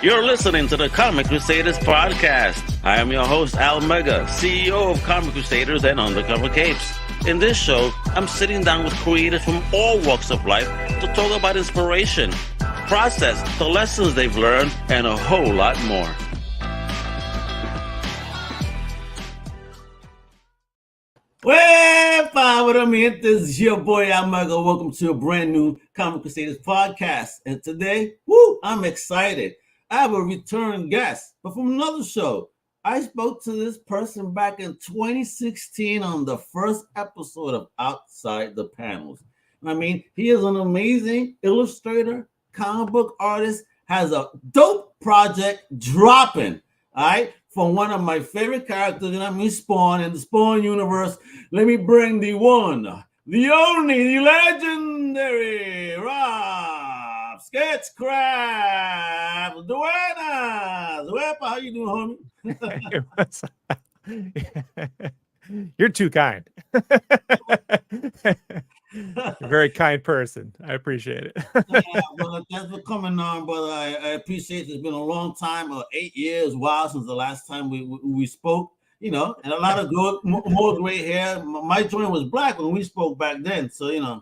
You're listening to the Comic Crusaders podcast. I am your host, Al Mega, CEO of Comic Crusaders and Undercover Capes. In this show, I'm sitting down with creators from all walks of life to talk about inspiration, process, the lessons they've learned, and a whole lot more. Well, what I mean, this is your boy Al Mega. Welcome to a brand new Comic Crusaders podcast. And today, I'm excited. I have a return guest, but from another show. I spoke to this person back in 2016 on the first episode of Outside the Panels. I mean, he is an amazing illustrator, comic book artist, has a dope project dropping, all right, from one of my favorite characters, Spawn in the Spawn universe. Let me bring the one, the only, the legendary Rob Sketchcraft, Duenas. How you doing, homie? You're too kind. You're a very kind person. I appreciate it. Well, thanks for coming on, brother. I appreciate it. It's been a long time, 8 years, since the last time we spoke, and a lot of more gray hair. My joint was black when we spoke back then, so,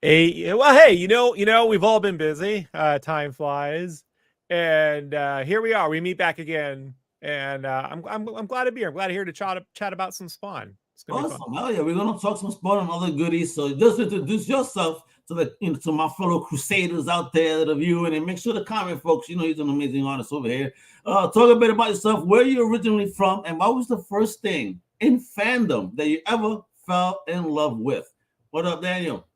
Well, hey, we've all been busy. Time flies. And here we are. We meet back again. And I'm glad to be here. I'm glad to hear to chat about some Spawn. Awesome. Hell yeah, we're gonna talk some Spawn and other goodies. So just introduce yourself to to my fellow Crusaders out there that are viewing, and make sure the comment folks, he's an amazing artist over here. Talk a bit about yourself, where you're originally from, and what was the first thing in fandom that you ever fell in love with? What up, Daniel?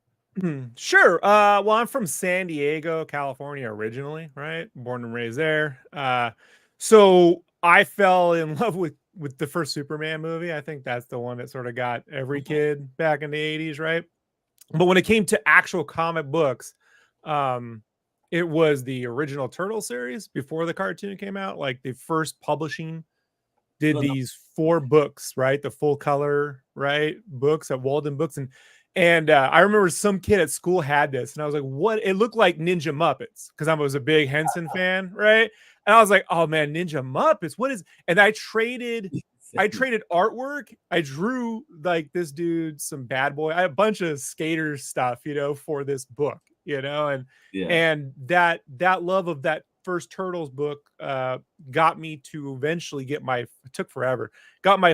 Sure. Well, I'm from San Diego, California originally, right? Born and raised there. So I fell in love with the first Superman movie. I think that's the one that sort of got every kid back in the 80s, right? But when it came to actual comic books, it was the original Turtle series before the cartoon came out. Like the first publishing did these 4 books, right? The full color, right? Books at Walden Books. And I remember some kid at school had this, and I was like, what? It looked like Ninja Muppets because I was a big Henson fan, right? And I was like, oh man, Ninja Muppets, what is? And I traded artwork. I drew like this dude, some bad boy, I had a bunch of skater stuff, for this book, and that love of that first Turtles book got me to eventually got my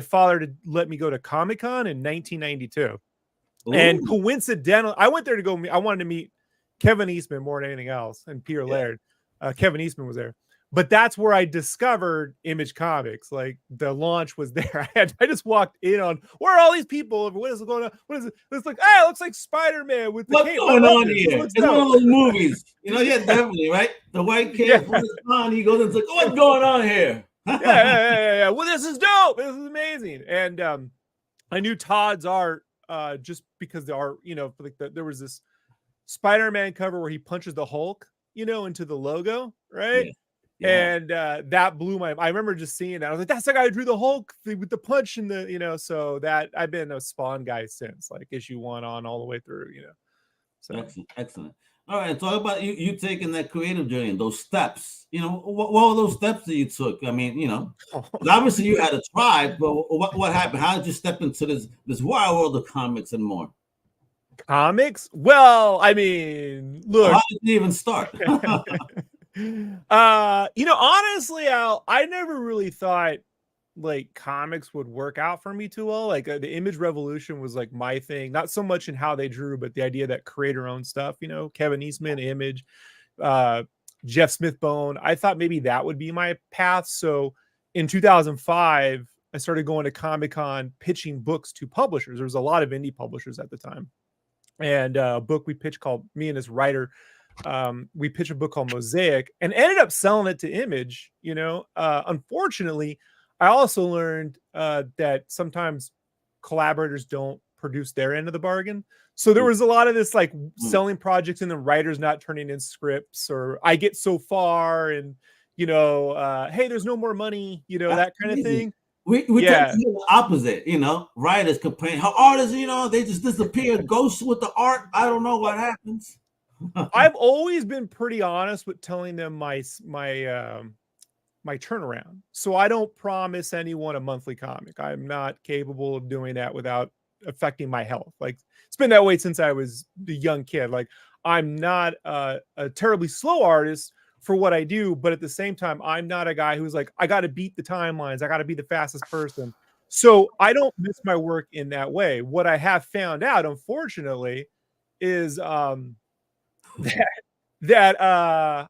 father to let me go to Comic-Con in 1992. Ooh. And coincidentally, I went there I wanted to meet Kevin Eastman more than anything else, and Peter Laird. Kevin Eastman was there. But that's where I discovered Image Comics. Like the launch was there. I just walked in on, where are all these people? What is going on? What is it? It's like, it looks like Spider-Man with the What's cape. going on here? It's one of those movies. Definitely, right? The white kid puts it on, he goes and says, what's going on here? yeah. Well, this is dope. This is amazing. And I knew Todd's art just because the art, there was this Spider-Man cover where he punches the Hulk, into the logo, right? Yeah. Yeah. And that blew I remember just seeing that. I was like, that's the guy who drew the Hulk with the punch and the, so that I've been a Spawn guy since like issue 1 on all the way through, So excellent. All right, talk about you taking that creative journey, those steps. What were those steps that you took? I mean, obviously you had a tribe, but what happened? How did you step into this wild world of comics and more? Comics? Well, I mean, look. How did you even start? Honestly, Al, I never really thought like comics would work out for me too well. Like the Image Revolution was like my thing, not so much in how they drew, but the idea that creator-owned stuff, Kevin Eastman, Image, Jeff Smith Bone. I thought maybe that would be my path. So in 2005, I started going to Comic-Con pitching books to publishers. There was a lot of indie publishers at the time. And a book we pitched called, me and this writer, we pitched a book called Mosaic and ended up selling it to Image. Unfortunately, I also learned that sometimes collaborators don't produce their end of the bargain. So there was a lot of this like selling projects and the writers not turning in scripts, or I get so far and, hey, there's no more money, that kind of thing. We tend to do the opposite, writers complain how artists, they just disappear, ghosts with the art. I don't know what happens. I've always been pretty honest with telling them my turnaround. So I don't promise anyone a monthly comic. I'm not capable of doing that without affecting my health. Like, it's been that way since I was a young kid. Like, I'm not a terribly slow artist for what I do, but at the same time, I'm not a guy who's like, I got to beat the timelines. I got to be the fastest person. So I don't miss my work in that way. What I have found out, unfortunately, is that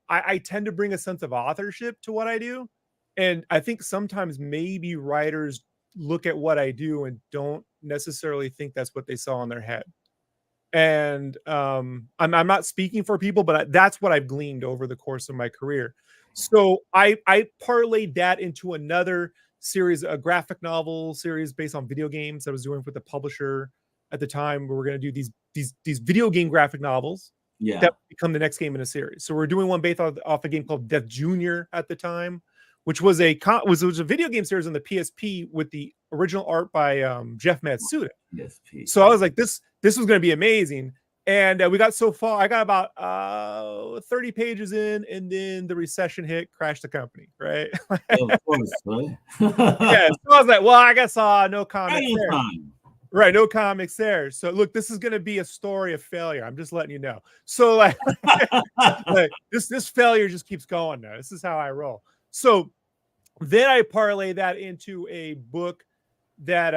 I tend to bring a sense of authorship to what I do. And I think sometimes maybe writers look at what I do and don't necessarily think that's what they saw in their head. And I'm not speaking for people, but that's what I've gleaned over the course of my career. So I parlayed that into another series, a graphic novel series based on video games I was doing with the publisher at the time. Where we're going to do these video game graphic novels that become the next game in a series. So we're doing one based off a game called Death Junior at the time, which was a video game series on the PSP with the original art by Jeff Matsuda. So I was like, this was going to be amazing. And we got so far, I got about 30 pages in, and then the recession hit, crashed the company, right? Of course, right? Yeah, so I was like, well, I guess no comics there. Right, no comics there. So look, this is going to be a story of failure. I'm just letting you know. So like, like this failure just keeps going now. This is how I roll. So then I parlay that into a book that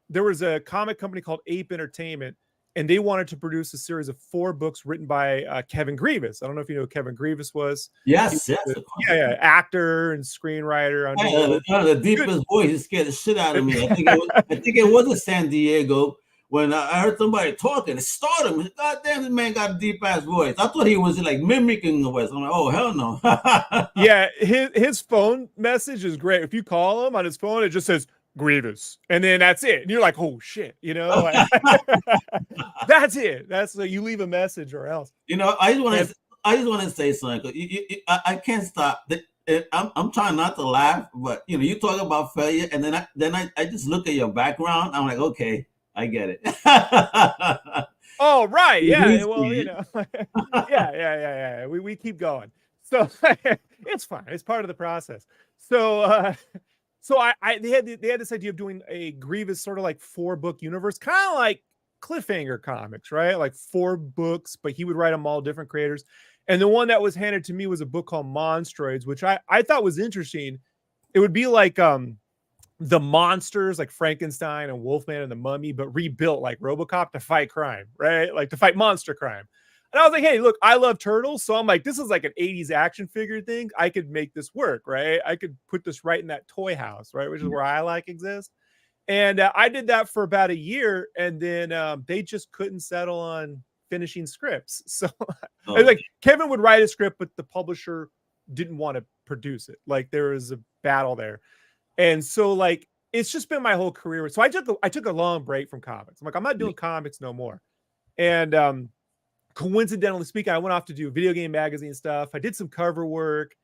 there was a comic company called Ape Entertainment, and they wanted to produce a series of 4 books written by Kevin Grievous. I don't know if you know who Kevin Grievous was. Yes, actor and screenwriter. The deepest voice, he scared the shit out of me. I think it was in San Diego when I heard somebody talking. It started me. God damn, this man got a deep ass voice. I thought he was like mimicking the voice. I'm like, oh hell no. Yeah, his phone message is great. If you call him on his phone, it just says Grievous, and then that's it. And you're like, oh shit, you know, like, that's it. That's like, you leave a message or else. You know, I just want to say something. I can't stop. I'm trying not to laugh, but you know, you talk about failure, and then I just look at your background. I'm like, okay, I get it. Oh right, yeah. Well, you know, yeah. We keep going. So it's fine. It's part of the process. So. So they had this idea of doing a Grievous sort of like 4-book universe, kind of like cliffhanger comics, right? Like 4 books, but he would write them all different creators. And the one that was handed to me was a book called Monstroids, which I thought was interesting. It would be like the monsters like Frankenstein and Wolfman and the Mummy, but rebuilt like RoboCop to fight crime, right? Like to fight monster crime. And I was like, hey, look, I love turtles. So I'm like, this is like an 80s action figure thing. I could make this work, right? I could put this right in that toy house, right? Which is where I like exist. And I did that for about a year. And then they just couldn't settle on finishing scripts. So like Kevin would write a script, but the publisher didn't want to produce it. Like there was a battle there. And so like, it's just been my whole career. So I took a long break from comics. I'm like, I'm not doing comics no more. And coincidentally speaking, I went off to do video game magazine stuff. I did some cover work,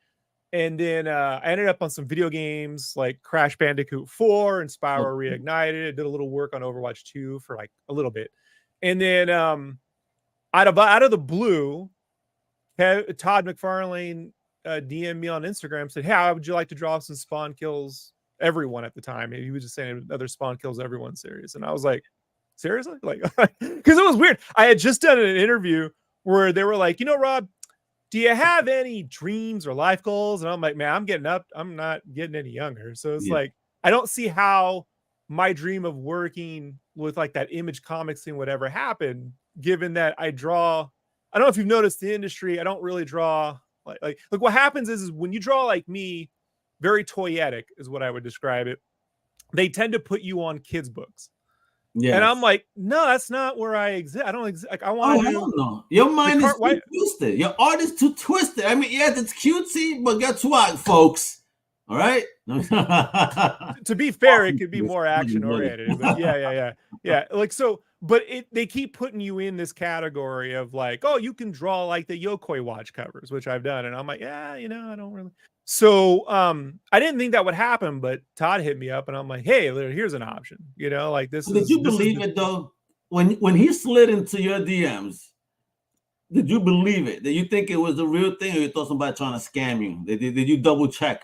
and then I ended up on some video games like Crash Bandicoot 4 and Spyro Reignited. I did a little work on Overwatch 2 for like a little bit. And then out of the blue, Todd McFarlane DM'd me on Instagram, said, hey, how would you like to draw some Spawn Kills Everyone at the time? He was just saying another Spawn Kills Everyone series. And I was like, seriously? Like, because it was weird. I had just done an interview where they were like, you know, Rob, do you have any dreams or life goals? And I'm like, man, I'm getting up. I'm not getting any younger. So it's like, I don't see how my dream of working with like that Image Comics thing would ever happen, given that I draw. I don't know if you've noticed the industry. I don't really draw like what happens is when you draw like me, very toyetic is what I would describe it. They tend to put you on kids' books. Yeah, and I'm like, no, that's not where I exist. I don't exist. Like, I want to. No. Your mind is too twisted. Your art is too twisted. I mean, yes, it's cutesy, but guess what, folks? All right. To be fair, it could be more action oriented. But yeah. Like so, but they keep putting you in this category of like, oh, you can draw like the Yokoi Watch covers, which I've done, and I'm like, yeah, you know, I don't really. So I didn't think that would happen, but Todd hit me up and I'm like, hey, here's an option, you know, like this. Did you believe it though? When he slid into your DMs, did you believe it? Did you think it was the real thing, or you thought somebody trying to scam you? Did you double check?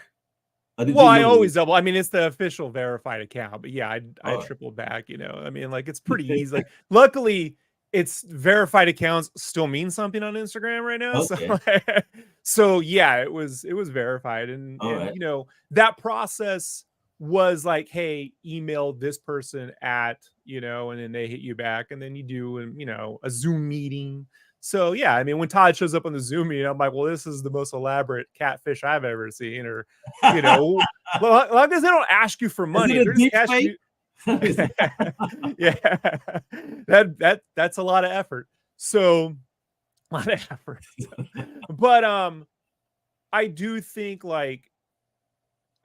Or did Well, you I know? always double. I mean, it's the official verified account, but yeah, I Oh. triple back. I mean, like it's pretty easy. Like, luckily, it's verified accounts still mean something on Instagram right now. Okay. So yeah, it was verified, and All right. that process was like, hey, email this person at, and then they hit you back, and then you do, and a Zoom meeting. So yeah, I mean, when Todd shows up on the Zoom meeting, I'm like, well, this is the most elaborate catfish I've ever seen, or well, long as they don't ask you for money, Is it they're a just deep asking fake? you. Yeah, that's a lot of effort. So a lot of effort. But I do think, like,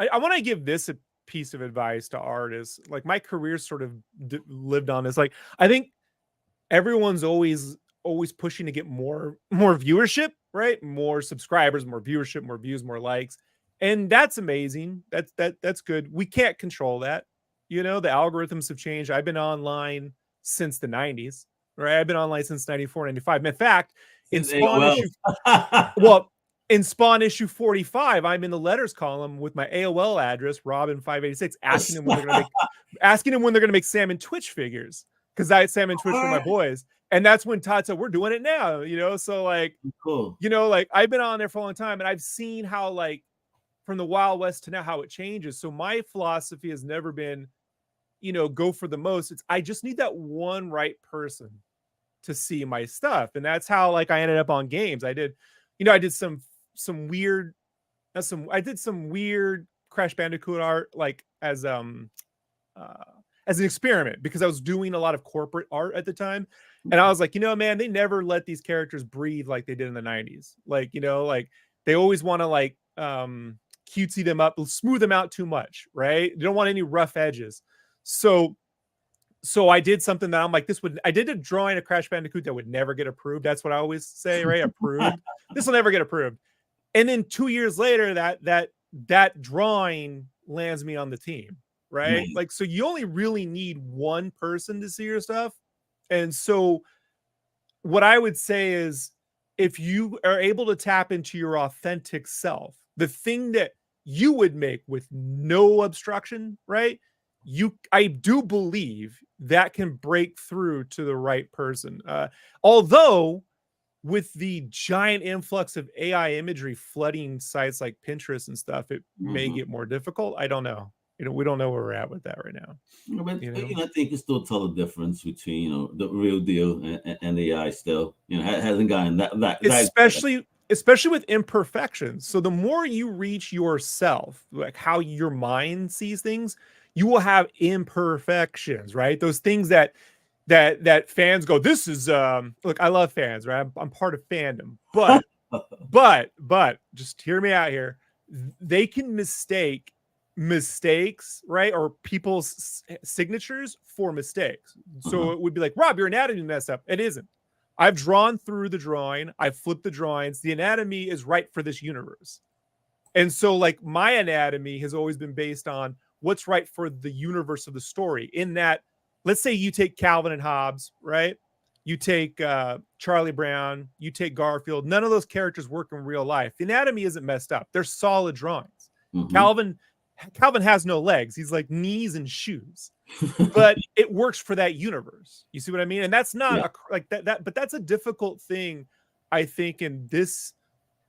I want to give this a piece of advice to artists. Like, my career sort of lived on this. Like, I think everyone's always pushing to get more viewership, right? More subscribers, more viewership, more views, more likes. And that's amazing. That's good. We can't control that. The algorithms have changed. I've been online since the 90s, right? I've been online since 94, 95. In fact, in Spawn issue well, in Spawn issue 45, I'm in the letters column with my AOL address, Robin586, asking them when they're gonna make Sam and Twitch figures, because I had Sam and Twitch for my boys. And that's when Todd said, we're doing it now, so, like, cool. Like, I've been on there for a long time, and I've seen how, like, from the Wild West to now, how it changes. So my philosophy has never been, go for the most. It's, I just need that one right person to see my stuff. And that's how, like, I ended up on games. I did some weird Crash Bandicoot art, like, as an experiment, because I was doing a lot of corporate art at the time. And I was like, man, they never let these characters breathe like they did in the 90s. Like, like, they always want to, like, cutesy them up, smooth them out too much, right? They don't want any rough edges. So I did something that I'm like, I did a drawing of Crash Bandicoot that would never get approved. That's what I always say, right? Approved. This will never get approved. And then 2 years later, that drawing lands me on the team, right? Nice. Like, so you only really need one person to see your stuff. And so what I would say is, if you are able to tap into your authentic self, the thing that you would make with no obstruction, right? I do believe that can break through to the right person. Although, with the giant influx of AI imagery flooding sites like Pinterest and stuff, it may get more difficult. I don't know. We don't know where we're at with that right now. But I think you can still tell the difference between the real deal and the AI. Still, hasn't gotten that especially with imperfections. So the more you reach yourself, like how your mind sees things, you will have imperfections, right? Those things that fans go, this is look, I love fans, right? I'm part of fandom, but just hear me out here. They can mistake mistakes, right? Or people's signatures for mistakes. So it would be like, Rob, your anatomy messed up. It isn't. I've drawn through the drawing. I've flipped the drawings. The anatomy is right for this universe. And so, like, my anatomy has always been based on what's right for the universe of the story. In that, let's say you take Calvin and Hobbes, right? You take Charlie Brown, you take Garfield. None of those characters work in real life. The anatomy isn't messed up. They're solid drawings. Calvin has no legs. He's like knees and shoes, but it works for that universe. You see what I mean? And that's not like that, but that's a difficult thing, I think, in this,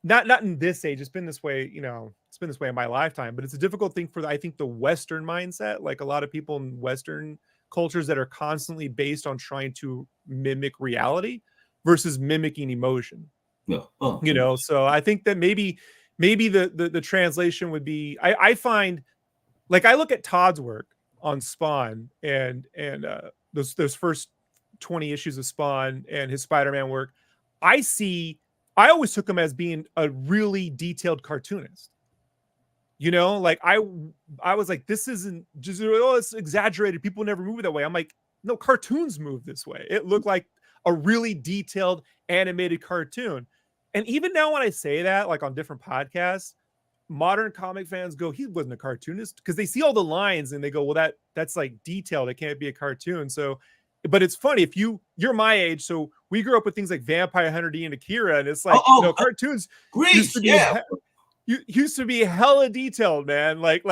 not in this age. It's been this way, it's been this way in my lifetime, but it's a difficult thing for, I think, the Western mindset. Like, a lot of people in Western cultures that are constantly based on trying to mimic reality versus mimicking emotion. So I think that maybe the translation would be, I find, like, I look at Todd's work on Spawn and those first 20 issues of Spawn and his Spider-Man work. I always took him as being a really detailed cartoonist. Like, I was like, this isn't just, it's exaggerated. People never move that way. I'm like, no, cartoons move this way. It looked like a really detailed animated cartoon. And even now, when I say that, like, on different podcasts, modern comic fans go, he wasn't a cartoonist, because they see all the lines and they go, well, that's like detailed. It can't be a cartoon. So but it's funny if you're my age, so we grew up with things like Vampire Hunter D and Akira, and it's like cartoons used to be used to be hella detailed, man. Like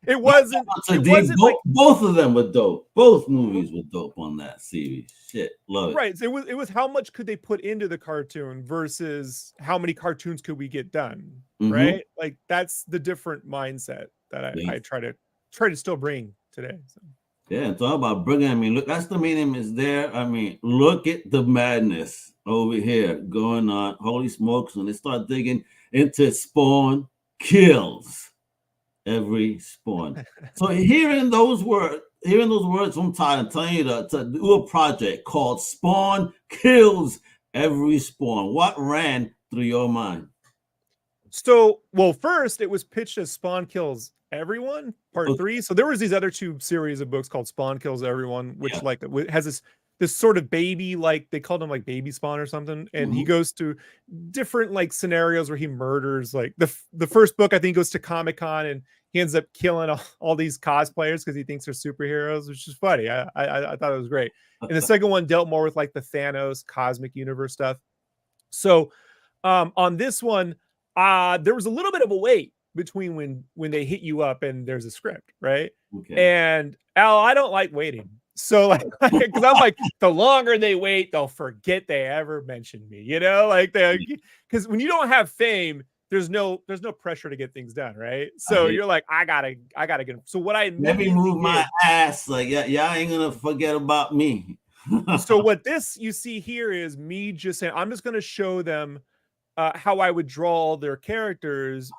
it wasn't like both of them were dope. Both movies were dope on that series. Shit, love it. Right. So it was how much could they put into the cartoon versus how many cartoons could we get done? Right. Like that's the different mindset that I try to still bring today. So. Yeah, talk about bringing. I mean, look, that's the medium is there. I mean, look at the madness over here going on. Holy smokes! When they start digging into Spawn kills every Spawn. So hearing those words from Todd and telling you to do a project called Spawn Kills Every Spawn, what ran through your mind? So, well, first it was pitched as Spawn Kills Everyone Part 3. So there was these other 2 series of books called Spawn Kills Everyone, which like has this sort of baby, like they called him like baby Spawn or something, and he goes to different like scenarios where he murders. Like the first book I think goes to Comic-Con and he ends up killing all these cosplayers because he thinks they're superheroes, which is funny. I thought it was great. And the second one dealt more with like the Thanos cosmic universe stuff. So on this one, there was a little bit of a wait between when they hit you up and there's a script, right? And Al, I don't like waiting. So like, because I'm like, the longer they wait, they'll forget they ever mentioned me, you know, like because when you don't have fame, there's no pressure to get things done, right? So you're like, I gotta get them. So what I let me move my ass, like y'all ain't gonna forget about me. So what this you see here is me just saying, I'm just gonna show them how I would draw their characters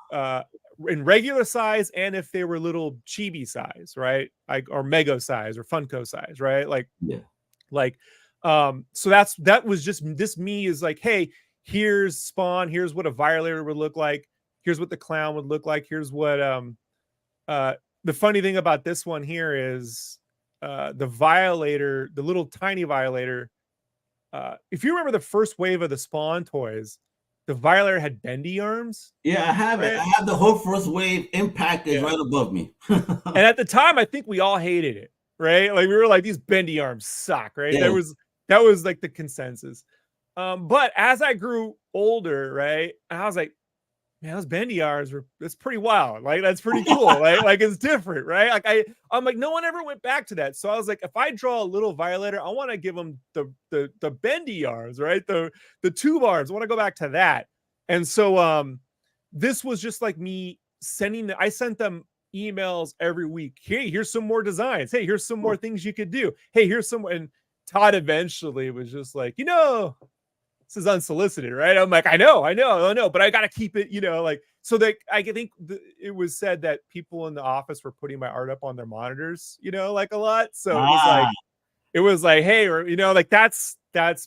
in regular size, and if they were little chibi size, right? Like or mega size or Funko size, right? Like so that was just this me is like, hey, here's Spawn, here's what a Violator would look like, here's what the Clown would look like, here's what the funny thing about this one here is the Violator, the little tiny Violator, if you remember the first wave of the Spawn toys, the Violator had bendy arms. Yeah, I have it. I have the whole first wave impact is right above me. And at the time, I think we all hated it, right? Like we were like, these bendy arms suck, right? Yeah. That was like the consensus. But as I grew older, right, I was like, man, those bendy arms that's pretty wild. Like that's pretty cool. Right? Like it's different, right? Like I'm like, no one ever went back to that. So I was like, if I draw a little Violator, I want to give them the bendy arms, right? The tube arms. I want to go back to that. And so this was just like me I sent them emails every week. Hey, here's some more designs. Hey, here's some more things you could do. Hey, here's some. And Todd eventually was just like, this is unsolicited, right? I'm like, I know, but I got to keep it, like, so that I think it was said that people in the office were putting my art up on their monitors, like a lot. So it was like, hey, or, like that's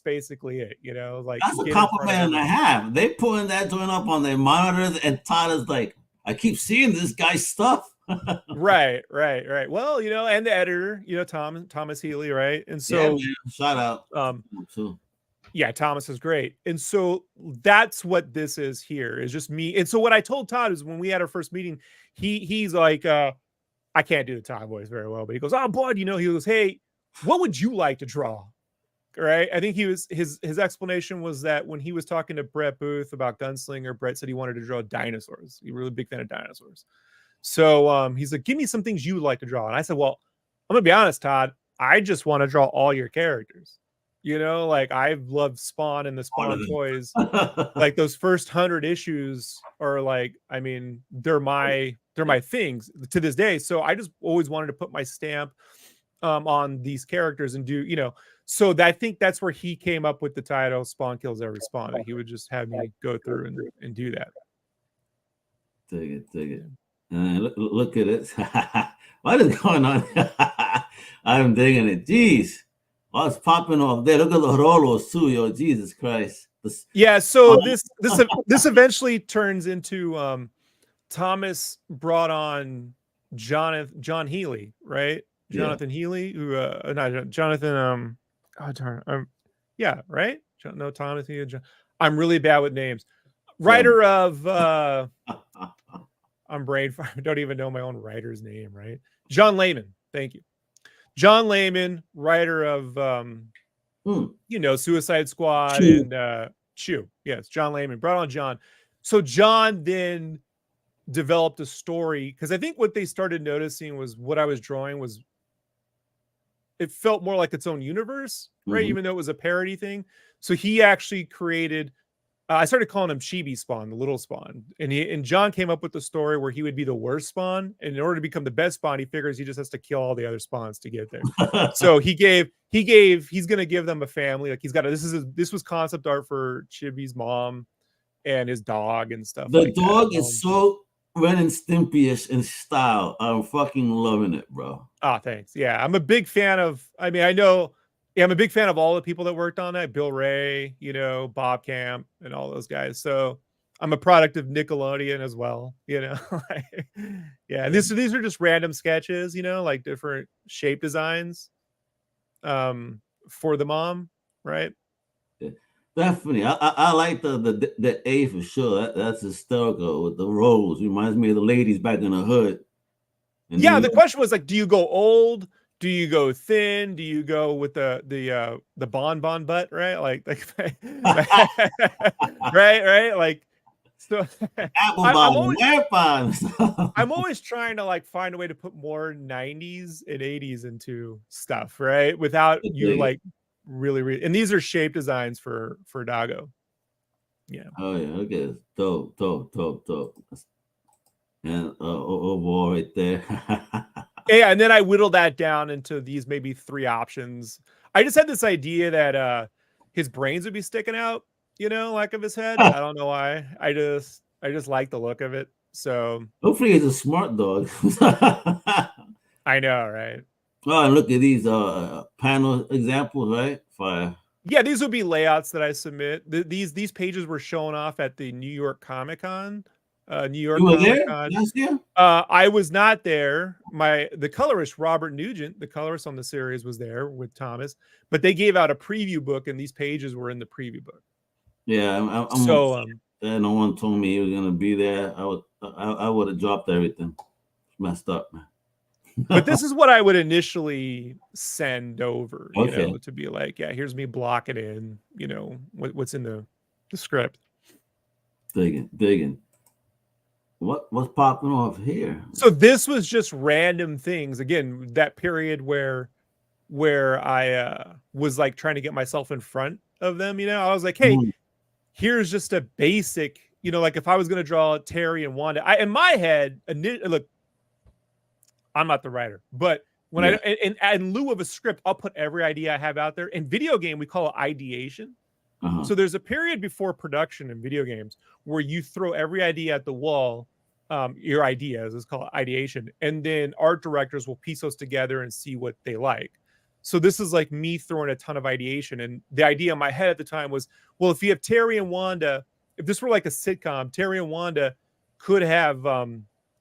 basically it, like that's a compliment I have. They putting that joint up on their monitors and Todd is like, I keep seeing this guy's stuff. Right. Well, and the editor, Thomas Healy, right? And so shout out. Yeah, Thomas is great. And so that's what this is here is just me. And so what I told Todd is when we had our first meeting, he's like, I can't do the Todd voice very well, but he goes, oh, Bud, he goes, hey, what would you like to draw? Right. I think his explanation was that when he was talking to Brett Booth about Gunslinger, Brett said he wanted to draw dinosaurs. He's a really big fan of dinosaurs. So he's like, give me some things you would like to draw. And I said, well, I'm gonna be honest, Todd, I just want to draw all your characters. Like I've loved Spawn and the Spawn toys. Like those first 100 issues are like, I mean, they're my things to this day. So I just always wanted to put my stamp on these characters and do, so I think that's where he came up with the title Spawn Kills Every Spawn. That he would just have me go through and do that. Dig it. Look at it. What is going on? I'm digging it. Jeez. What's popping off there? Look at the Rolos too, yo. Jesus Christ. Yeah, so this eventually turns into Thomas brought on John Healy, right? Jonathan Healy, who not Jonathan yeah, right? No, Thomas Healy. I'm really bad with names. Writer of I'm brain. Don't even know my own writer's name, right? John Layman. Thank you. John Layman, writer of Suicide Squad and Chew. Yes, John Layman brought on John. So John then developed a story, because I think what they started noticing was what I was drawing was, it felt more like its own universe, right? Even though it was a parody thing. So he actually created, I started calling him Chibi Spawn, the little Spawn. And John came up with the story where he would be the worst Spawn. And in order to become the best Spawn, he figures he just has to kill all the other Spawns to get there. So he's going to give them a family. Like this was concept art for Chibi's mom and his dog and stuff. The dog is so Ren and Stimpy-ish in style. I'm fucking loving it, bro. Oh, thanks. Yeah, I'm a big fan of, I'm a big fan of all the people that worked on that. Bill Ray, Bob Camp and all those guys. So I'm a product of Nickelodeon as well, Yeah. These are just random sketches, like different shape designs for the mom, right? Definitely. I like the A for sure. That's hysterical with the rolls. Reminds me of the ladies back in the hood. And the question was like, do you go old? Do you go thin? Do you go with the bonbon butt, right? Like right? Like, so I'm always trying to like find a way to put more 90s and 80s into stuff, right? Without you like really, and these are shape designs for Dago. Yeah. Oh yeah, okay. Dope. And overall right there. Yeah, and then I whittled that down into these maybe 3 options. I just had this idea that his brains would be sticking out, like of his head. I don't know why. I just like the look of it. So hopefully he's a smart dog. I know, right? Oh, and look at these panel examples, right? Fire. Yeah, these would be layouts that I submit. These pages were shown off at the New York Comic-Con. You were there? Last year? I was not there. The colorist Robert Nugent, the colorist on the series, was there with Thomas, but they gave out a preview book, and these pages were in the preview book. Yeah, no one told me he was gonna be there. I would have dropped everything. It's messed up, man. But this is what I would initially send over, to be like, yeah, here's me blocking in, what's in the script. Digging. What's popping off here? So this was just random things. Again, that period where I was like trying to get myself in front of them. I was like, hey, here's just a basic. Like if I was going to draw Terry and Wanda, in my head, look, I'm not the writer, but when in lieu of a script, I'll put every idea I have out there. In video game, we call it ideation. So there's a period before production in video games where you throw every idea at the wall, your ideas is called ideation, and then art directors will piece those together and see what they like. So this is like me throwing a ton of ideation, and the idea in my head at the time was, well, if you have Terry and Wanda, if this were like a sitcom, Terry and Wanda could have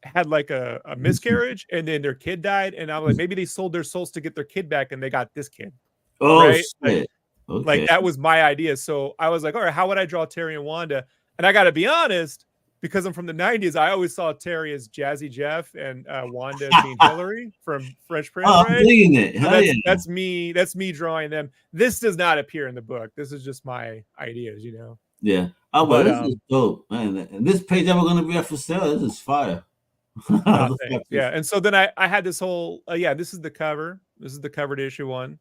had like a miscarriage and then their kid died, and I was like, maybe they sold their souls to get their kid back and they got this kid. Right? Shit. Like that was my idea. So I was like, all right, how would I draw Terry and Wanda? And I got to be honest, because I'm from the 90s, I always saw Terry as Jazzy Jeff and Wanda as being Hillary from Fresh Prince. I'm digging it. That's me. That's me drawing them. This does not appear in the book. This is just my ideas, Yeah. Oh, well, this is dope, man. And this page ever going to be up for sale? This is fire. Yeah. And so then I had this whole, this is the cover. This is the cover to issue 1.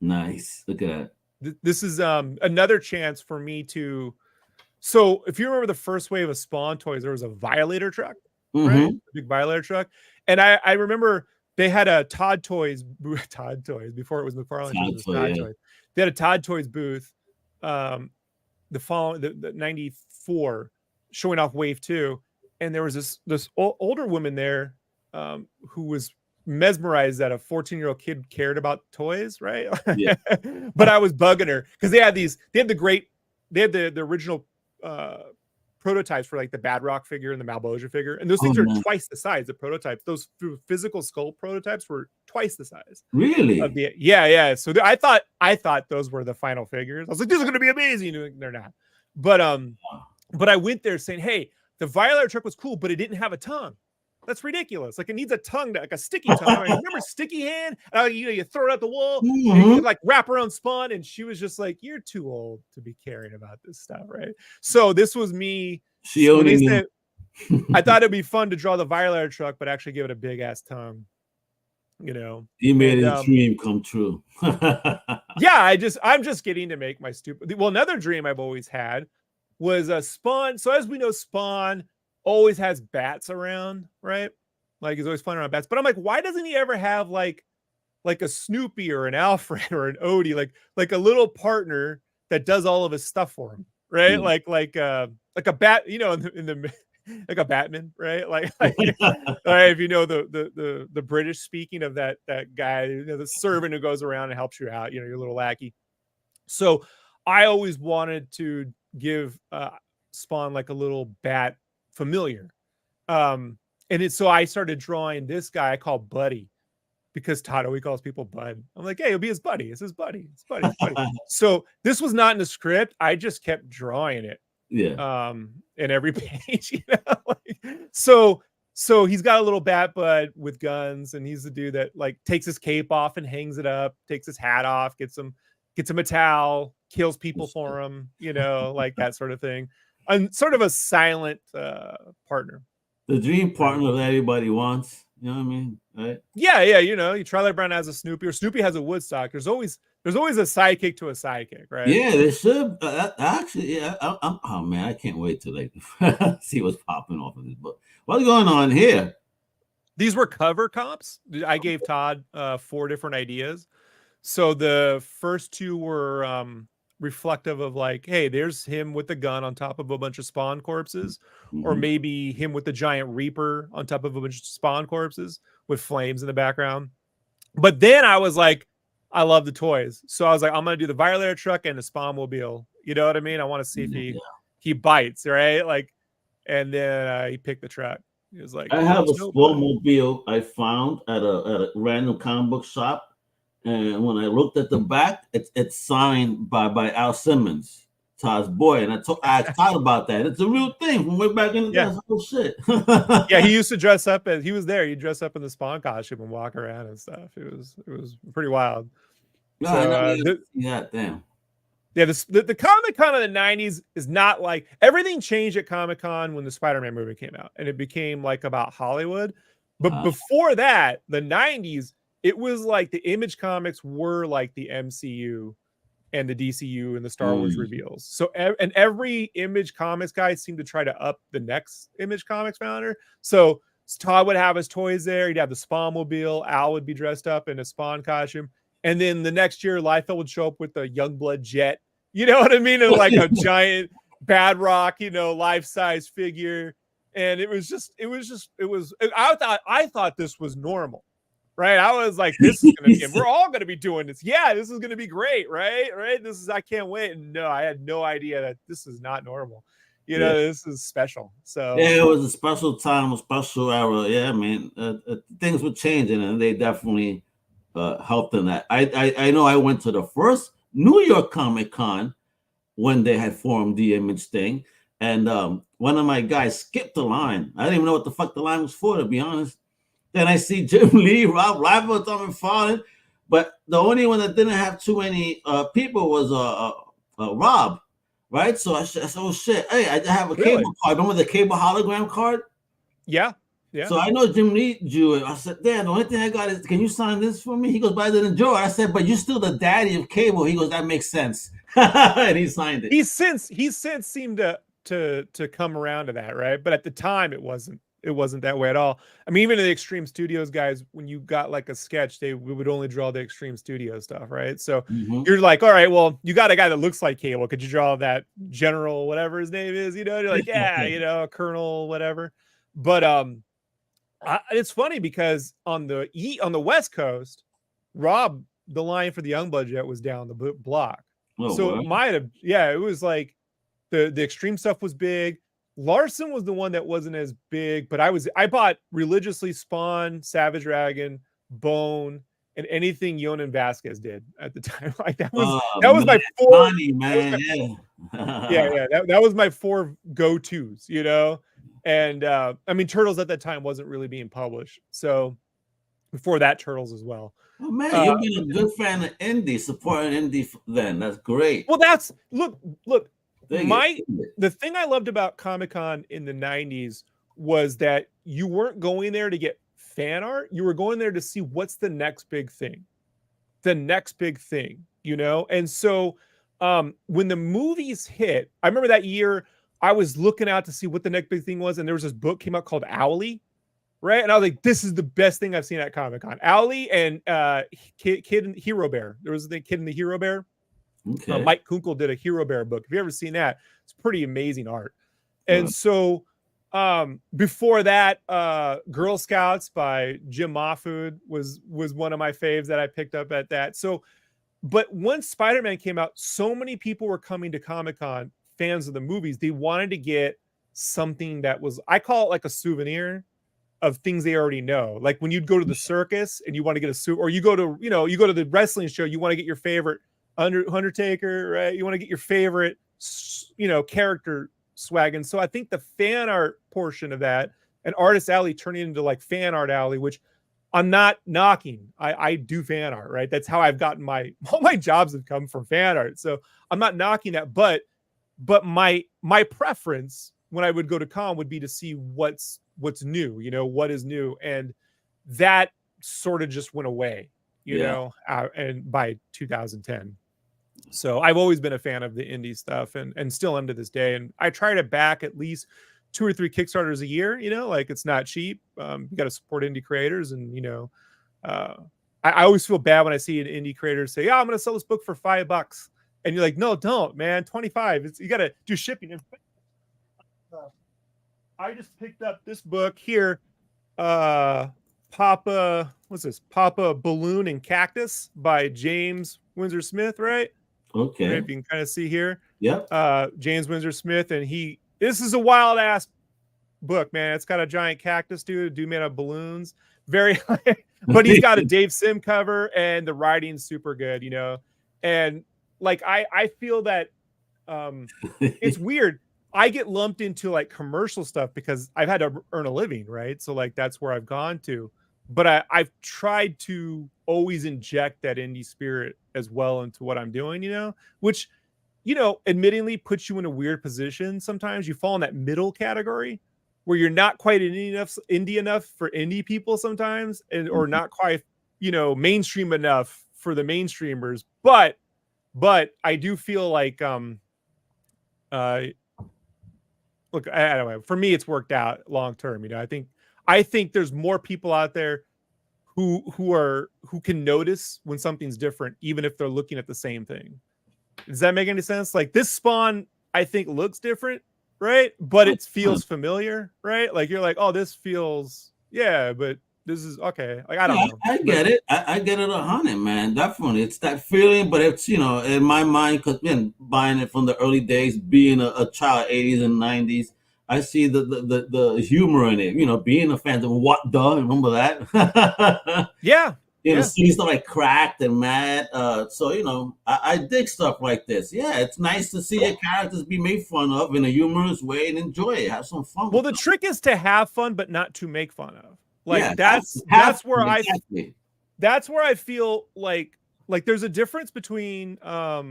Nice. Look at that. This is another chance for me to. So if you remember the first wave of Spawn toys, there was a Violator truck, right? A big Violator truck. And I remember they had a Todd Toys before it was McFarlane. Toys. They had a Todd Toys booth the 94 showing off wave 2. And there was this older woman there who was mesmerized that a 14-year-old kid cared about toys, right? Yeah. But I was bugging her because they had the original prototypes for like the Badrock figure and the Malboja figure, and those things are twice the size. The prototypes, those physical sculpt prototypes, were twice the size. Really? Yeah. So I thought those were the final figures. I was like, these are going to be amazing. They're not. But I went there saying, hey, the Violator truck was cool, but it didn't have a tongue. That's ridiculous. Like it needs a tongue, like a sticky tongue. I'm like, remember sticky hand? You throw it at the wall, and you like wrap around Spawn. And she was just like, "You're too old to be caring about this stuff, right?" So this was me. She only knew. I thought it'd be fun to draw the Violator truck, but actually give it a big ass tongue. You know, you made his dream come true. Yeah, I'm just getting to make my stupid. Well, another dream I've always had was a Spawn. So as we know, Spawn always has bats around, right? Like he's always flying around bats. But I'm like, why doesn't he ever have like a Snoopy or an Alfred or an Odie, like a little partner that does all of his stuff for him, right? Like a bat, you know, in the like a Batman, right? Like if you know the British speaking of that guy, you know, the servant who goes around and helps you out, you know, your little lackey. So I always wanted to give Spawn like a little bat familiar. So I started drawing this guy I call Buddy, because Todd always calls people Bud. I'm like, hey, he'll be his buddy. It's his buddy. It's buddy. It's buddy. So this was not in the script. I just kept drawing it. Yeah. In every page, you know. Like, so he's got a little bat bud with guns, and he's the dude that like takes his cape off and hangs it up, takes his hat off, gets him a towel, kills people for him, you know, like that sort of thing. And sort of a silent partner. The dream partner that everybody wants. You know what I mean? Right? Yeah. You know, you Charlie Brown has a Snoopy, or Snoopy has a Woodstock. There's always a sidekick to a sidekick, right? Yeah, there should. Actually, yeah. Oh man, I can't wait to like see what's popping off of this book. What's going on here? These were cover comps. I gave Todd 4 different ideas. So the first 2 were reflective of like, hey, there's him with the gun on top of a bunch of Spawn corpses, or maybe him with the giant Reaper on top of a bunch of Spawn corpses with flames in the background. But then I was like, I love the toys, so I was like, I'm gonna do the Violator truck and the Spawnmobile. You know what I mean? I want to see if he bites, right? Like, and then he picked the truck. He was like, I have a Spawnmobile I found at a random comic book shop. And when I looked at the back, it's signed by Al Simmons, Todd's boy. And I asked Todd about that. It's a real thing from way back in the day. Oh shit. Yeah, he used to dress up as he was there. He'd dress up in the Spawn costume and walk around and stuff. It was pretty wild. Damn. Yeah, the Comic-Con of the 90s is not like everything changed at Comic-Con when the Spider-Man movie came out, and it became like about Hollywood. But before that, the 90s, it was like the Image Comics were like the MCU and the DCU and the Star Wars reveals. So, and every Image Comics guy seemed to try to up the next Image Comics founder. So Todd would have his toys there. He'd have the Spawnmobile. Al would be dressed up in a Spawn costume. And then the next year, Liefeld would show up with a Youngblood jet. You know what I mean? And like a giant Bad Rock, you know, life-size figure. And I thought this was normal. Right. I was like, this is going to be, we're all going to be doing this. Yeah, this is going to be great. Right. I can't wait. And no, I had no idea that this is not normal. You know, this is special. So yeah, it was a special time, a special era. Yeah, man, things were changing, and they definitely helped in that. I know I went to the first New York Comic-Con when they had formed the Image thing, and one of my guys skipped the line. I didn't even know what the fuck the line was for, to be honest. Then I see Jim Lee, Rob Liefeld, Tom Fallen, but the only one that didn't have too many people was Rob, right? So I said, oh shit, hey, I have a cable card. Remember the cable hologram card? Yeah. So I know Jim Lee drew it. I said, Dan, the only thing I got is, can you sign this for me? He goes, but I didn't draw it. I said, but you're still the daddy of cable. He goes, that makes sense. And he signed it. He's since seemed to come around to that, right? But at the time, it wasn't that way at all. I mean, even the Extreme Studios guys, when you got like a sketch, we would only draw the Extreme Studio stuff, right? So you're like, all right, well, you got a guy that looks like Cable. Could you draw that General, whatever his name is? You know, you're like, yeah, you know, Colonel, whatever. But it's funny because on the West Coast, Rob, the line for the Youngblood jet was down the block. Oh, so it might have, it was like the Extreme stuff was big. Larson was the one that wasn't as big, but I bought religiously Spawn, Savage Dragon, Bone, and anything Yonan Vasquez did at the time. Like that was my 4. Money, man. That was my 4 go-tos, you know. And I mean, Turtles at that time wasn't really being published. So before that, Turtles as well. Oh man, you've been a good fan of indie, supporting indie. Then that's great. Well, that's look. Dig it. The thing I loved about Comic-Con in the 90s was that you weren't going there to get fan art. You were going there to see what's the next big thing. The next big thing, you know? And so when the movies hit, I remember that year I was looking out to see what the next big thing was, and there was this book came out called Owly, right? And I was like, this is the best thing I've seen at Comic-Con. Owly and Kid and Hero Bear. There was the Kid and the Hero Bear. Okay. Mike Kunkel did a Hero Bear book. If you ever seen that, it's pretty amazing art. And so before that, Girl Scouts by Jim Mahfood was one of my faves that I picked up at that. So, but once Spider-Man came out, so many people were coming to Comic-Con, fans of the movies. They wanted to get something that was, I call it like a souvenir of things they already know. Like when you'd go to the circus and you want to get a suit, or you go to the wrestling show, you want to get your favorite Undertaker, right? You want to get your favorite, character swag. And so I think the fan art portion of that, and Artist Alley turning into like Fan Art Alley, which I'm not knocking. I do fan art, right? That's how I've gotten all my jobs have come from fan art. So I'm not knocking that, but my preference when I would go to con would be to see what's new, what is new. And that sort of just went away, and by 2010. So I've always been a fan of the indie stuff and still am to this day. And I try to back at least 2 or 3 Kickstarters a year, like it's not cheap. You got to support indie creators. And, I always feel bad when I see an indie creator say, I'm going to sell this book for $5. And you're like, no, don't, man, 25. You got to do shipping. I just picked up this book here. Papa Balloon and Cactus by James Windsor Smith, right? Okay. Right, if you can kind of see here. Yep. James Windsor Smith, and this is a wild ass book, man. It's got a giant cactus dude made of balloons. Very but he's got a Dave Sim cover and the writing's super good, And like I feel that it's weird. I get lumped into like commercial stuff because I've had to earn a living, right? So like that's where I've gone to. But I've tried to always inject that indie spirit as well into what I'm doing, which, admittingly puts you in a weird position. Sometimes you fall in that middle category where you're not quite indie enough for indie people sometimes, or not quite, mainstream enough for the mainstreamers. But I do feel like, look, I don't know. For me, it's worked out long term. I think there's more people out there who can notice when something's different, even if they're looking at the same thing. Does that make any sense? Like this Spawn, I think looks different, right? But it feels familiar, right? Like you're like, oh, this feels, but this is okay. Like I don't know. I get it. I get it 100, man. Definitely, it's that feeling. But it's in my mind, because buying it from the early days, being a child, 80s and 90s. I see the humor in it, being a fan of what the remember that? Yeah. Seeing stuff like cracked and mad. So I dig stuff like this. Yeah, it's nice to see your characters be made fun of in a humorous way and enjoy it. Have some fun. Well, the trick is to have fun, but not to make fun of. Like that's where that's where I feel like there's a difference between how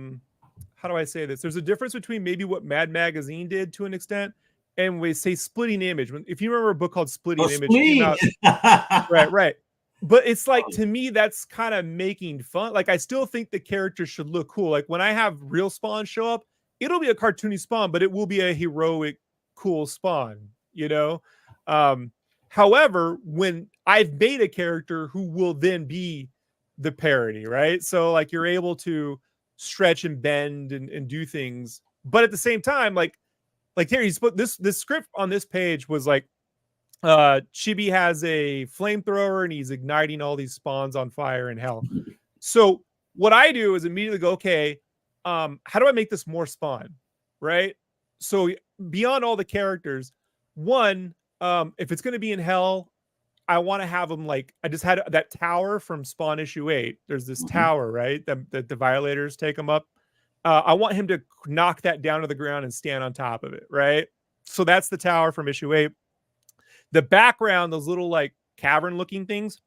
do I say this? There's a difference between maybe what Mad Magazine did to an extent. And we say Splitting Image. If you remember a book called Splitting Image, came out, right. But it's like, to me, that's kind of making fun. Like, I still think the characters should look cool. Like when I have real Spawn show up, it'll be a cartoony Spawn, but it will be a heroic, cool Spawn, However, when I've made a character who will then be the parody, right? So like you're able to stretch and bend and do things. But at the same time, like here, he's put this script on this page was like, Chibi has a flamethrower and he's igniting all these spawns on fire in hell. So what I do is immediately go, okay, how do I make this more Spawn? Right. So beyond all the characters, one, if it's going to be in hell, I want to have them like, I just had that tower from Spawn issue 8. There's this tower, right? That the Violators take him up. I want him to knock that down to the ground and stand on top of it, right? So that's the tower from issue 8. The background, those little like cavern looking things,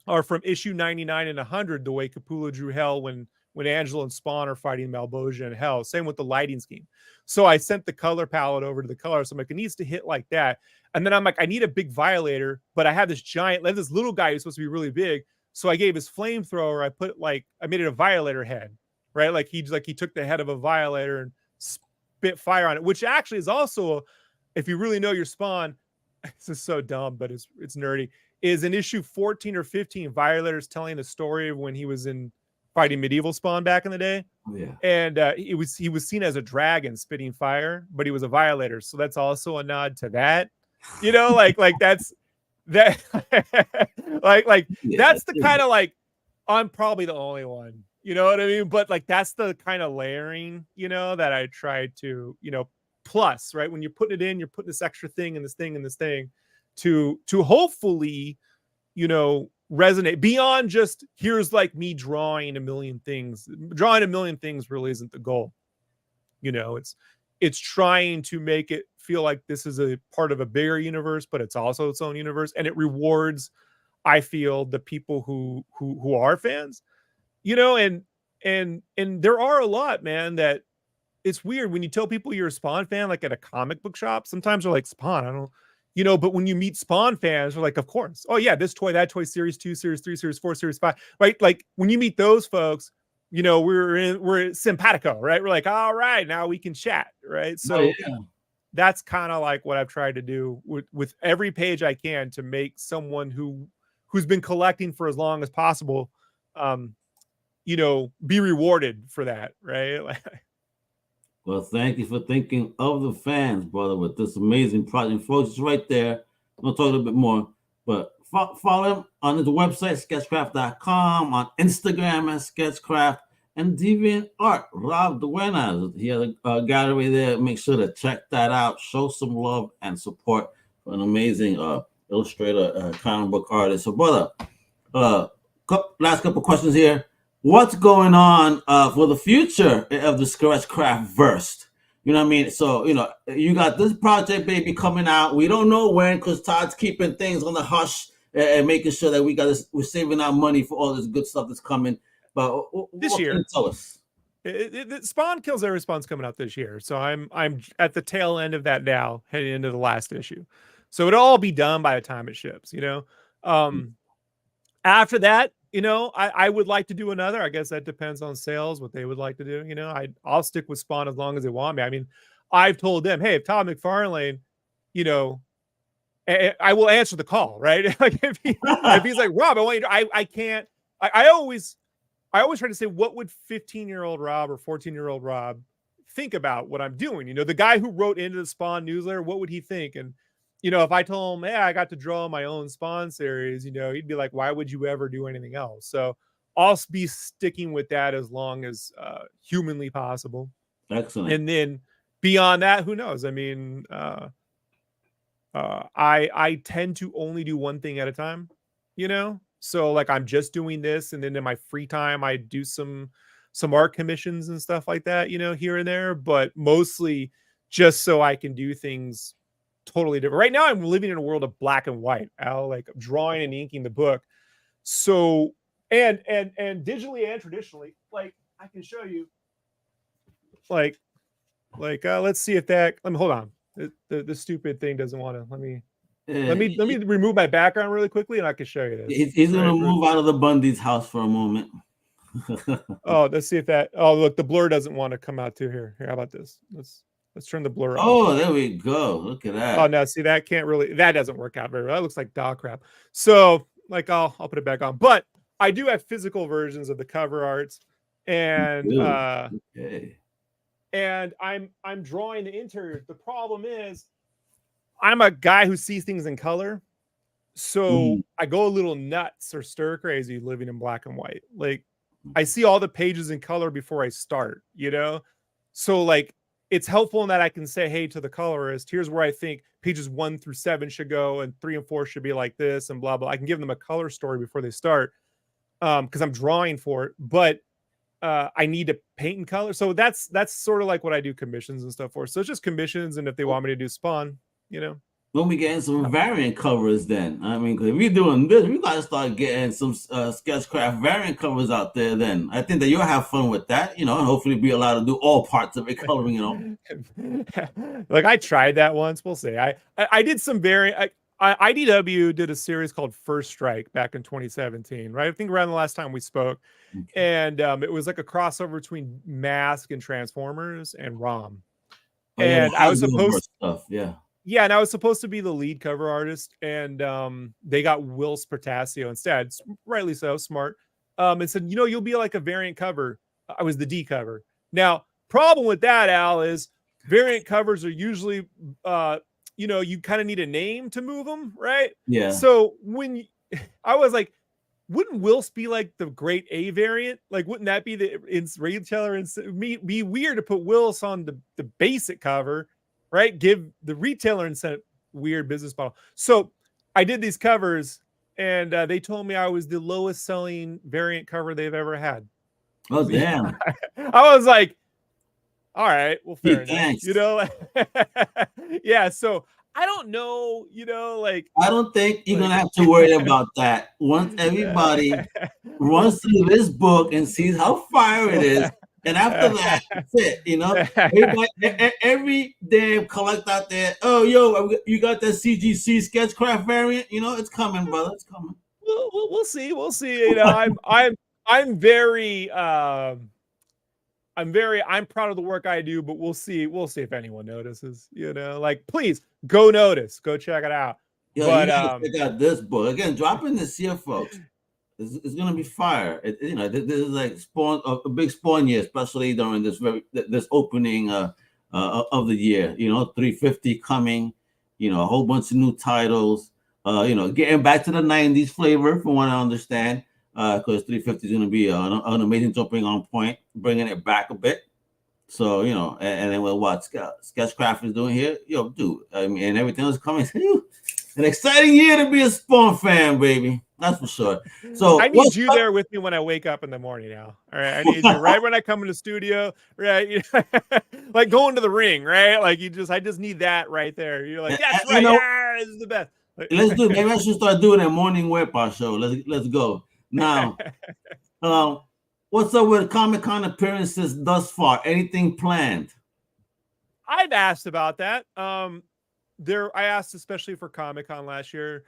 are from issue 99 and 100, the way Capullo drew Hell when Angela and Spawn are fighting Malbosia and Hell. Same with the lighting scheme. So I sent the color palette over to the colorist. I'm like, it needs to hit like that. And then I'm like, I need a big violator, but I have this this little guy who's supposed to be really big. So I gave his flamethrower. I made it a violator head, right? Like he took the head of a violator and spit fire on it, which actually is also, if you really know your Spawn, this is so dumb, but it's nerdy, is in issue 14 or 15, Violator's telling the story of when he was in fighting medieval Spawn back in the day. Yeah. And he was seen as a dragon spitting fire, but he was a Violator. So that's also a nod to that. You know, like that's that that's the kind of like, I'm probably the only one, you know what I mean? But like that's the kind of layering, you know, that I tried to, you know, plus, right? When you're putting it in, you're putting this extra thing and this thing and this thing to hopefully, you know, resonate beyond just here's like me drawing a million things. Drawing a million things really isn't the goal. You know, it's trying to make it feel like this is a part of a bigger universe, but it's also its own universe, and it rewards, I feel, the people who are fans, you know, and there are a lot, man, that it's weird when you tell people you're a Spawn fan, like at a comic book shop, sometimes they're like, Spawn, I don't, you know, but when you meet Spawn fans, they're like, of course. Oh yeah, this toy, that toy, series 2, series 3, series 4, series 5, right? Like when you meet those folks, you know, we're simpatico, right? We're like, all right, now we can chat, right? So that's kind of like what I've tried to do with every page I can to make someone who's been collecting for as long as possible, you know, be rewarded for that, right? Well, thank you for thinking of the fans, brother, with this amazing project. Folks, it's right there. We'll talk a little bit more, but follow him on the website, sketchcraft.com, on Instagram at Sketchcraft, and DeviantArt, Rob Duenas. He has a gallery there. Make sure to check that out. Show some love and support for an amazing illustrator, comic book artist. So, brother, last couple questions here. What's going on for the future of the Sketchcraft verse? You know what I mean? So, you know, you got this project, baby, coming out. We don't know when, because Todd's keeping things on the hush and making sure that we're saving our money for all this good stuff that's coming. But this year, can you tell us? Spawn Kills Every Spawn's coming out this year, so I'm at the tail end of that now, heading into the last issue. So it'll all be done by the time it ships. You know, after that, you know, I would like to do another. I guess that depends on sales, what they would like to do. You know, I'll stick with Spawn as long as they want me. I mean, I've told them, hey, if Todd McFarlane, you know, I will answer the call, right? Like if he's like, Rob, I want you to, I can't. I always try to say, what would 15-year-old Rob or 14-year-old Rob think about what I'm doing? You know, the guy who wrote into the Spawn newsletter, what would he think? And you know, if I told him, hey, I got to draw my own Spawn series, you know, he'd be like, why would you ever do anything else? So I'll be sticking with that as long as humanly possible. Excellent. And then beyond that, who knows? I mean, I tend to only do one thing at a time, you know? So like I'm just doing this, and then in my free time, I do some art commissions and stuff like that, you know, here and there, but mostly just so I can do things totally different. Right now I'm living in a world of black and white. Like drawing and inking the book. So and digitally and traditionally, like I can show you like let's see if that, let me hold on. The stupid thing doesn't want to let me remove my background really quickly and I can show you this. He's gonna move out of the Bundy's house for a moment. Oh, let's see if that, oh look, the blur doesn't want to come out too here. How about this? Let's turn the blur off. Oh, there we go. Look at that. Oh no, see that can't really, that doesn't work out very well. That looks like dog crap. So like I'll put it back on. But I do have physical versions of the cover arts, and okay. And I'm drawing the interiors. The problem is I'm a guy who sees things in color. So I go a little nuts or stir crazy living in black and white. Like I see all the pages in color before I start, you know? So like it's helpful in that I can say, hey, to the colorist, here's where I think pages 1 through 7 should go, and 3 and 4 should be like this, and blah, blah. I can give them a color story before they start, because I'm drawing for it, but I need to paint in color. So that's sort of like what I do commissions and stuff for. So it's just commissions, and if they want me to do Spawn, you know. when we getting some variant covers, then I mean, 'cause if we're doing this, we gotta start getting some Sketchcraft variant covers out there. Then I think that you'll have fun with that, and hopefully be allowed to do all parts of it, coloring and all. Like I tried that once. We'll see. I did some variant. IDW did a series called First Strike back in 2017, right? I think around the last time we spoke, and it was like a crossover between Mask and Transformers and ROM. And I was supposed stuff, yeah. Yeah, and I was supposed to be the lead cover artist, and they got Will Spartasio instead, rightly so, smart. And said, you'll be like a variant cover. I was the D cover. Now, problem with that, Al, is variant covers are usually, you kind of need a name to move them, right? Yeah. So I was like, wouldn't Wills be like the great A variant? Like, wouldn't that be the retailer? And be weird to put Wills on the basic cover, right? Give the retailer incentive. Weird business model. So I did these covers, and they told me I was the lowest selling variant cover they've ever had. Oh, damn. I was like, all right, well, fair enough. Thanks. Yeah. So I don't know, like I don't think you're gonna have to worry about that. Once everybody runs through this book and sees how fire it is, and after that, that's it. Every damn collect out there. Oh, you got that CGC Sketchcraft variant? It's coming, brother. It's coming. We'll see. We'll see. I'm very I'm proud of the work I do, but we'll see if anyone notices, like, please go notice, go check it out. But check out this book again. Dropping this here, folks. It's gonna be fire. This is like a big Spawn year, especially during this opening of the year. 350 coming. A whole bunch of new titles. Getting back to the 90s flavor, from what I understand. Because 350 is going to be an amazing jumping on point, bringing it back a bit. So, and then with what Sketchcraft is doing here, dude, I mean, and everything else coming. An exciting year to be a Spawn fan, baby. That's for sure. So I need you there with me when I wake up in the morning now. All right. I need you right when I come in the studio, right? Like going to the ring, right? Like I just need that right there. You're like, that's right. Yeah, this is the best. Let's do it. Maybe I should start doing a morning wepa show. Let's go. Now, what's up with Comic-Con appearances thus far? Anything planned? I've asked about that. I asked especially for Comic-Con last year.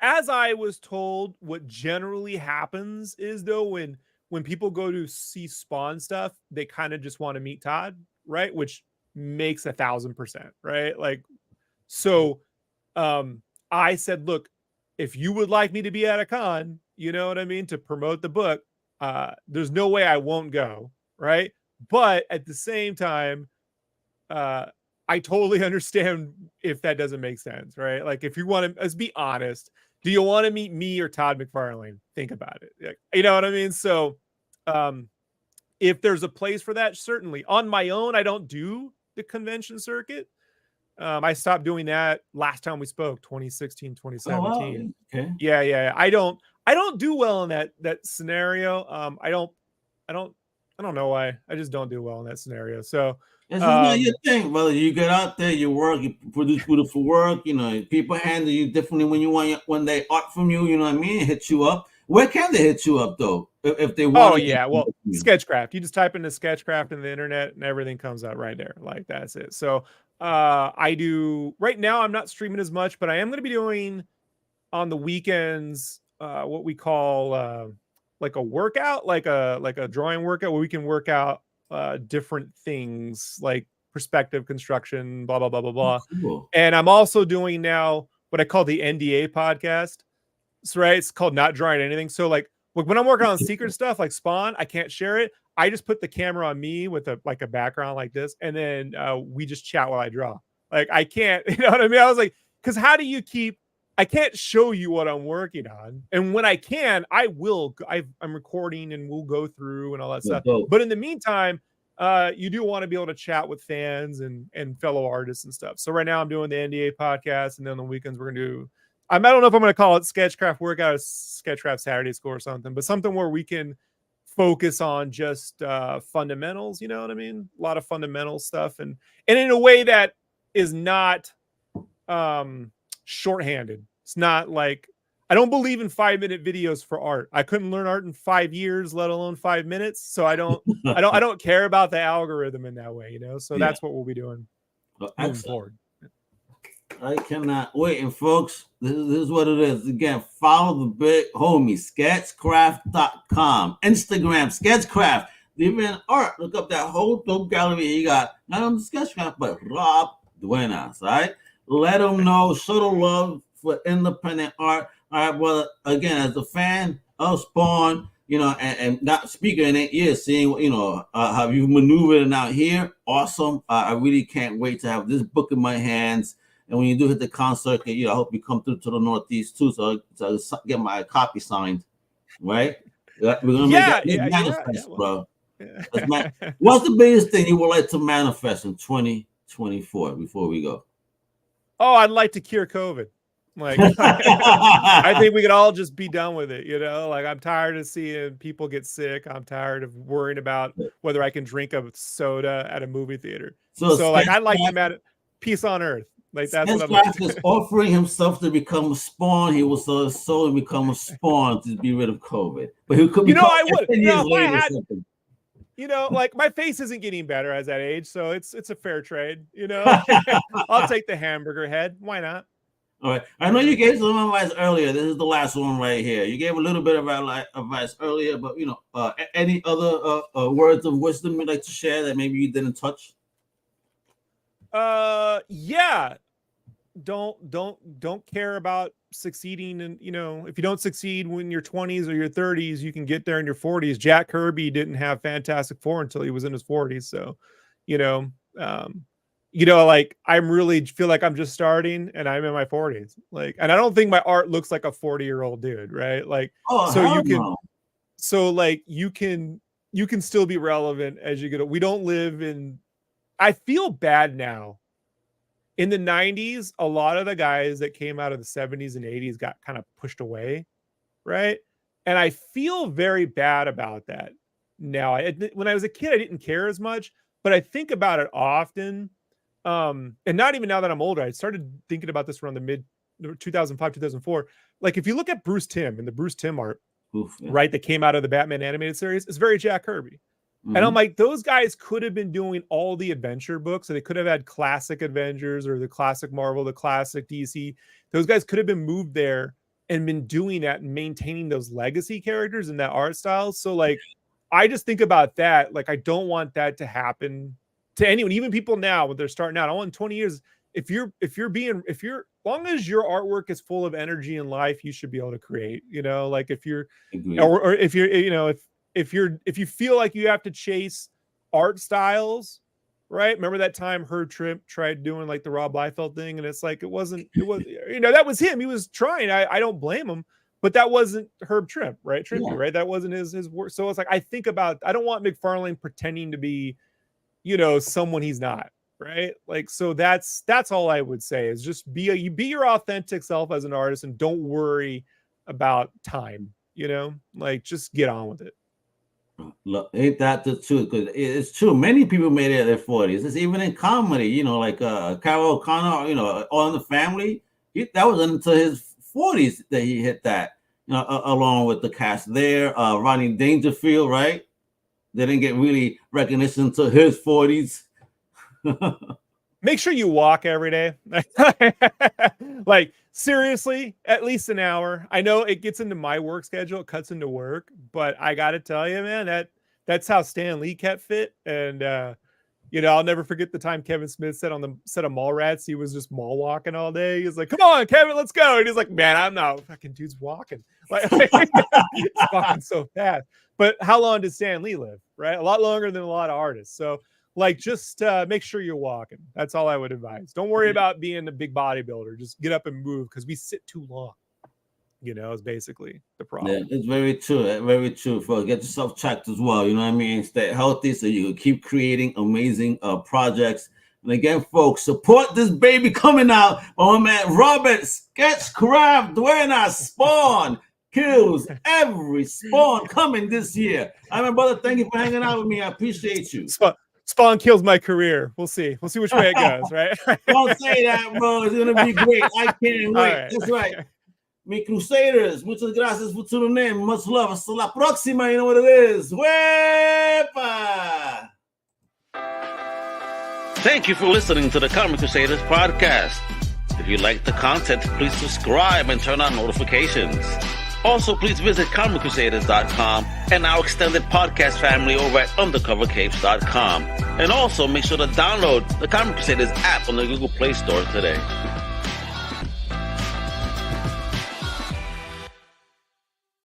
As I was told, what generally happens is, though, when people go to see Spawn stuff, they kind of just want to meet Todd, right? Which makes 1,000%, right? Like, so I said, look, if you would like me to be at a con, you know what I mean, to promote the book, there's no way I won't go, right? But at the same time, I totally understand if that doesn't make sense, right? Like, if you want to, let's be honest, do you want to meet me or Todd McFarlane? Think about it. You know what I mean? So if there's a place for that, certainly. On my own, I don't do the convention circuit. I stopped doing that last time we spoke, 2016, 2017. Oh, wow. Okay. Yeah. I don't do well in that scenario. I don't know why. I just don't do well in that scenario. So it's not your thing, brother. You get out there, you work, you produce beautiful work. People handle you differently when they art from you. You know what I mean? Hit you up. Where can they hit you up though? If they want? Oh yeah, well, Sketchcraft. You just type into Sketchcraft in the internet, and everything comes out right there. Like, that's it. So I do right now. I'm not streaming as much, but I am going to be doing on the weekends what we call like a workout, like a drawing workout, where we can work out different things like perspective construction, blah blah blah blah blah. Cool. And I'm also doing now what I call the NDA podcast. So, right, it's called Not Drawing Anything. So like when I'm working on secret stuff like Spawn, I can't share it. I just put the camera on me with a background like this, and then we just chat while I draw. Like, I can't, you know what I mean? I was like, because how do you I can't show you what I'm working on. And when I can, I will. I'm recording and we'll go through and all that stuff. But in the meantime, you do want to be able to chat with fans and fellow artists and stuff. So right now I'm doing the NDA podcast, and then on the weekends we're going to do, I don't know if I'm going to call it Sketchcraft Workout or Sketchcraft Saturday School or something, but something where we can focus on just fundamentals, you know what I mean? A lot of fundamental stuff, and in a way that is not shorthanded. It's not like I don't believe in 5-minute videos for art. I couldn't learn art in 5 years, let alone 5 minutes. So I don't care about the algorithm in that way, you know. So that's what we'll be doing moving forward. I cannot wait. And folks, this is what it is. Again, follow the big homie, Sketchcraft.com, Instagram, Sketchcraft. Even art, look up that whole dope gallery you got, not on the Sketchcraft, but Rob Duenas, right? Let them know, show the love for independent art. All right, well, again, as a fan of Spawn, you know, and not speaking in 8 years, seeing, you know, how you maneuvered it out here, awesome. I really can't wait to have this book in my hands. And when you do hit the concert, you know, I hope you come through to the Northeast too, so I get my copy signed, right? We're gonna make that manifest, bro. What's the biggest thing you would like to manifest in 2024 before we go? Oh, I'd like to cure COVID. Like, I think we could all just be done with it, you know? Like, I'm tired of seeing people get sick. I'm tired of worrying about whether I can drink a soda at a movie theater. So like, I'd like to peace on earth. Like, that's what I'm like. is offering himself to become a Spawn. He will sell his soul and become a Spawn to be rid of COVID. But he could be, you know, I would. You know, if I had, you know, like, my face isn't getting better as that age, so it's a fair trade, you know. I'll take the hamburger head. Why not? All right. I know you gave some advice earlier. This is the last one right here. You gave a little bit of advice earlier, but, you know, any other words of wisdom you'd like to share that maybe you didn't touch? Yeah. Don't care about succeeding. And, you know, if you don't succeed when you're 20s or your 30s, you can get there in your 40s. Jack Kirby didn't have Fantastic Four until he was in his 40s. So, you know, like, I really feel like I'm just starting and I'm in my 40s. Like, and I don't think my art looks like a 40-year-old dude, right? Like, you can still be relevant as you get. We don't live in, I feel bad now. In the 90s, a lot of the guys that came out of the 70s and 80s got kind of pushed away, right? And I feel very bad about that now. When I was a kid, I didn't care as much, but I think about it often. And not even now that I'm older. I started thinking about this around the mid 2005, 2004. Like, if you look at Bruce Timm and the Bruce Timm art, right, that came out of the Batman animated series, it's very Jack Kirby. And I'm like, those guys could have been doing all the adventure books, so they could have had classic Avengers or the classic Marvel, the classic DC. Those guys could have been moved there and been doing that and maintaining those legacy characters and that art style. So, like, I just think about that. Like, I don't want that to happen to anyone, even people now when they're starting out. I want 20 years. If you're long as your artwork is full of energy and life, you should be able to create, you know, like, if you're, or if you're, you know, if you feel like you have to chase art styles, right? Remember that time Herb Trimp tried doing like the Rob Liefeld thing, and it's like, it was, you know, that was him. He was trying. I don't blame him, but that wasn't Herb Trimp, right? Right? That wasn't his work. So it's like, I think about, I don't want McFarlane pretending to be, you know, someone he's not, right? Like, so that's all I would say is just be your authentic self as an artist, and don't worry about time, you know, like, just get on with it. Look, ain't that the truth? Because it's true. Many people made it at their 40s. It's even in comedy, you know, like Carol O'Connor, you know, All in the Family. That was until his 40s that he hit that, you know, along with the cast there. Rodney Dangerfield, right? They didn't get really recognition until his 40s. Make sure you walk every day. Like, seriously, at least an hour. I know it gets into my work schedule, it cuts into work, but I got to tell you, man, that's how Stan Lee kept fit. And, you know, I'll never forget the time Kevin Smith said on the set of Mallrats, he was just mall walking all day. He's like, come on, Kevin, let's go. And he's like, man, I'm not, fucking dude's walking. Like, it's walking so fast. But how long did Stan Lee live, right? A lot longer than a lot of artists. So, like, just make sure you're walking. That's all I would advise. Don't worry about being a big bodybuilder. Just get up and move, because we sit too long. You know, is basically the problem. Yeah, it's very true. Very true. Folks, get yourself checked as well. You know what I mean? Stay healthy so you can keep creating amazing projects. And again, folks, support this baby coming out. Oh, man, Robert, Sketchcraft, Duenas, Spawn. Kills every Spawn coming this year. I mean, brother, thank you for hanging out with me. I appreciate you. Spawn kills my career. We'll see. We'll see which way it goes, right? Don't say that, bro. It's gonna be great. I can't wait. Right. That's right. Mi Crusaders, muchas gracias por tuning in. Much love. Hasta la próxima. You know what it is. Wepa! Thank you for listening to the Comic Crusaders podcast. If you like the content, please subscribe and turn on notifications. Also, please visit comiccrusaders.shop and our extended podcast family over at undercovercapes.com. And also, make sure to download the Comic Crusaders app on the Google Play Store today.